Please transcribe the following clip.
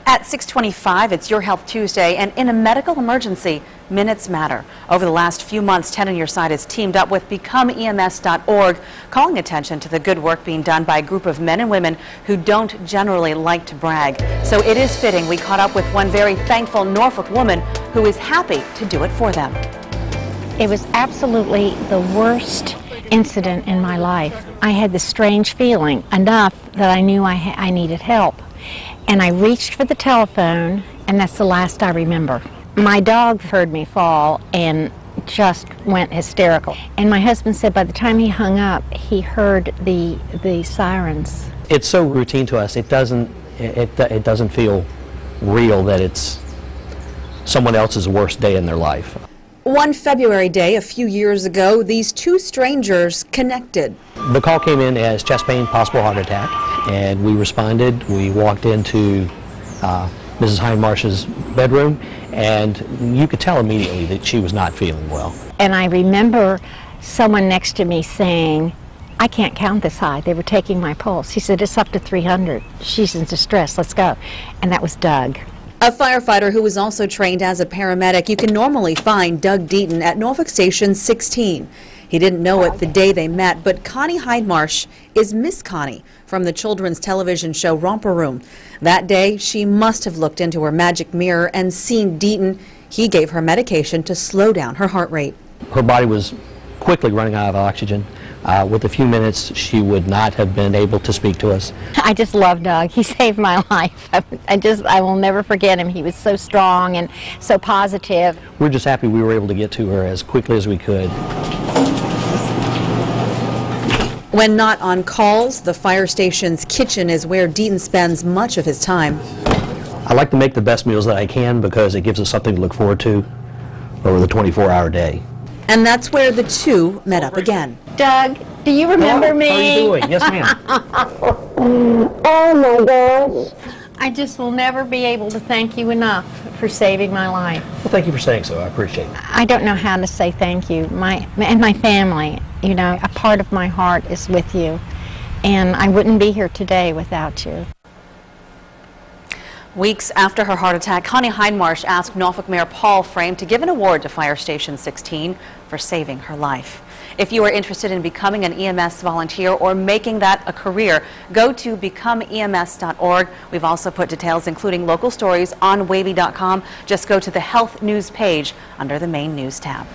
At 6:25, it's Your Health Tuesday, and in a medical emergency, minutes matter. Over the last few months, 10 on Your Side has teamed up with BecomeEMS.org, calling attention to the good work being done by a group of men and women who don't generally like to brag. So it is fitting we caught up with one very thankful Norfolk woman who is happy to do it for them. It was absolutely the worst incident in my life. I had this strange feeling, enough that I knew I needed help. And I reached for the telephone, and that's the last I remember. My dog heard me fall and just went hysterical. And my husband said by the time he hung up, he heard the sirens. It's so routine to us. It doesn't feel real that it's someone else's worst day in their life. One February day a few years ago, these two strangers connected. The call came in as chest pain, possible heart attack, and we responded. We walked into Mrs. Hindmarsh's bedroom, and you could tell immediately that she was not feeling well. And I remember someone next to me saying, "I can't count this high." They were taking my pulse. He said, "It's up to 300. She's in distress. Let's go." And that was Doug. A firefighter who was also trained as a paramedic. You can normally find Doug Deaton at Norfolk Station 16. He didn't know it the day they met, but Connie Hindmarsh is Miss Connie from the children's television show Romper Room. That day, she must have looked into her magic mirror and seen Deaton. He gave her medication to slow down her heart rate. Her body was quickly running out of oxygen. With a few minutes, she would not have been able to speak to us. I just love Doug. He saved my life. I will never forget him. He was so strong and so positive. We're just happy we were able to get to her as quickly as we could. When not on calls, the fire station's kitchen is where Deaton spends much of his time. I like to make the best meals that I can because it gives us something to look forward to over the 24-hour day. And that's where the two met up again. Doug, do you remember me? How are you doing? Yes, ma'am. Oh my gosh. I just will never be able to thank you enough for saving my life. Well, thank you for saying so. I appreciate it. I don't know how to say thank you. And my family, you know, a part of my heart is with you. And I wouldn't be here today without you. Weeks after her heart attack, Connie Hindmarsh asked Norfolk Mayor Paul Frame to give an award to Fire Station 16 for saving her life. If you are interested in becoming an EMS volunteer or making that a career, go to BecomeEMS.org. We've also put details, including local stories, on wavy.com. Just go to the Health News page under the main news tab.